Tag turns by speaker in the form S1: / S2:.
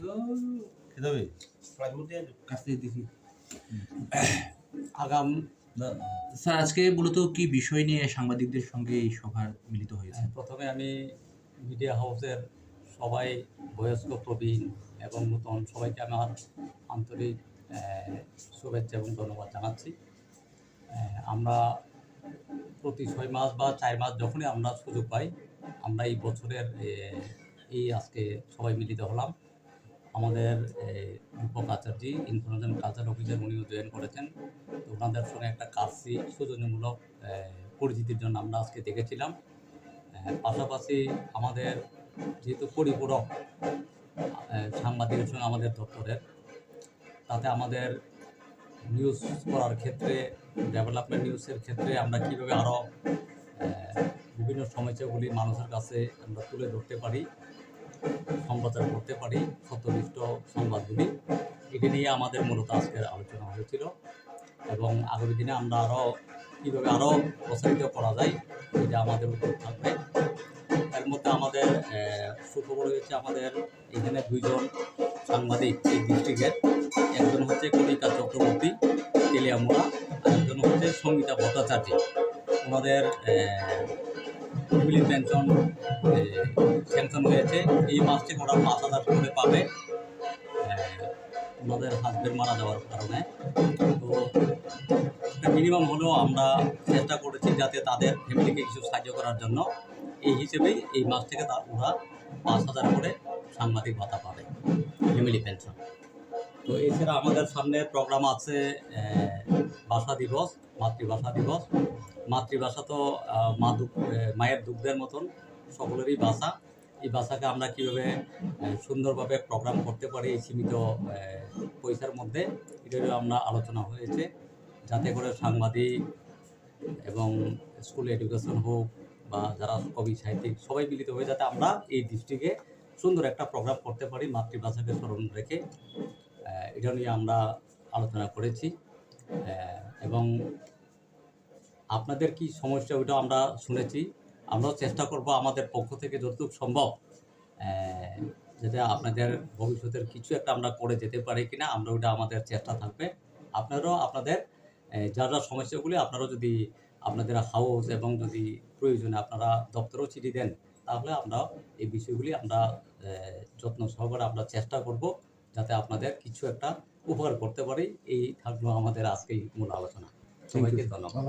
S1: খেতে হবে কাছে দেখি আগাম স্যার আজকে মূলত কি বিষয় নিয়ে সাংবাদিকদের সঙ্গে এই সভা মিলিত হয়েছে?
S2: প্রথমে আমি মিডিয়া হাউসের সবাই বয়স্ক প্রবীণ এবং নতুন সবাইকে আমার আন্তরিক শুভেচ্ছা এবং ধন্যবাদ জানাচ্ছি। আমরা প্রতি 6 মাস বা 4 মাস যখনই আমরা সুযোগ পাই, আমরা এই বছরের এই আজকে সবাই মিলিত হলাম। আমাদের Dipak Acharya information culture officer উনিও জয়েন করেছেন। তো ওনাদের সঙ্গে একটা কাজটি সৌজন্যমূলক পরিচিতির জন্য আমরা আজকে দেখেছিলাম। পাশাপাশি আমাদের যেহেতু পরিপূরক সাংবাদিকের সঙ্গে আমাদের দপ্তরের, তাতে আমাদের নিউজ করার ক্ষেত্রে, ডেভেলপমেন্ট নিউজের ক্ষেত্রে আমরা কীভাবে আরও বিভিন্ন সমস্যাগুলি মানুষের কাছে আমরা তুলে ধরতে পারি, সম্প্রচার করতে পারি সত্যনিষ্ঠ সংবাদগুলি, এটা নিয়ে আমাদের মূলত আজকের আলোচনা হয়েছিল। এবং আগামী দিনে আমরা কীভাবে আরও প্রসারিত করা যায় এটা আমাদের উদ্যোগ থাকবে। এর মধ্যে আমাদের সুখবর হয়েছে, আমাদের এখানে 2 জন সাংবাদিক এই ডিস্ট্রিক্টের, একজন হচ্ছে কণিকা চক্রবর্তী তেলিয়ামুড়া, আর একজন হচ্ছে সঙ্গীতা ভট্টাচার্য। ওনাদের ফ্যামিলি পেনশন স্যাংশন হয়েছে। এই মাস থেকে ওরা 5,000 করে পাবে ওনাদের হাজবেন্ড মারা যাওয়ার কারণে। তো মিনিমাম হলেও আমরা চেষ্টা করেছি যাতে তাদের ফ্যামিলিকে কিছু সাহায্য করার জন্য। এই হিসেবেই এই মাস থেকে ওরা 5,000 করে সাংবাদিক ভাতা পাবে, ফ্যামিলি পেনশন। তো এছাড়া আমাদের সামনে প্রোগ্রাম আছে ভাষা দিবস, মাতৃভাষা দিবস। মাতৃভাষা তো মায়ের দুগ্ধের মতন সকলেরই ভাষা। এই ভাষাকে আমরা কীভাবে সুন্দরভাবে প্রোগ্রাম করতে পারি এই সীমিত পয়সার মধ্যে, এটারও আমরা আলোচনা হয়েছে, যাতে করে সাংবাদিক এবং স্কুল এডুকেশন হোক বা যারা কবি সাহিত্যিক সবাই মিলিত হয়ে যাতে আমরা এই ডিস্ট্রিক্টে সুন্দর একটা প্রোগ্রাম করতে পারি মাতৃভাষাকে স্মরণ রেখে। এটা নিয়ে আমরা আলোচনা করেছি এবং আপনাদের কি সমস্যা ওইটাও আমরা শুনেছি। আমরাও চেষ্টা করব আমাদের পক্ষ থেকে যতটুকু সম্ভব যাতে আপনাদের ভবিষ্যতের কিছু একটা আমরা করে যেতে পারি কিনা, আমরা ওইটা আমাদের চেষ্টা থাকবে। আপনারাও আপনাদের যারা সমস্যাগুলি আপনারাও যদি আপনাদের হাউস এবং যদি প্রয়োজনে আপনারা দপ্তরেও চিঠি দেন, তাহলে আমরা এই বিষয়গুলি আমরা যত্ন সহকারে আমরা চেষ্টা করব যাতে আপনাদের কিছু একটা উপকার করতে পারি। এই থাকলো আমাদের আজকের মূল আলোচনা। সবাইকে ধন্যবাদ।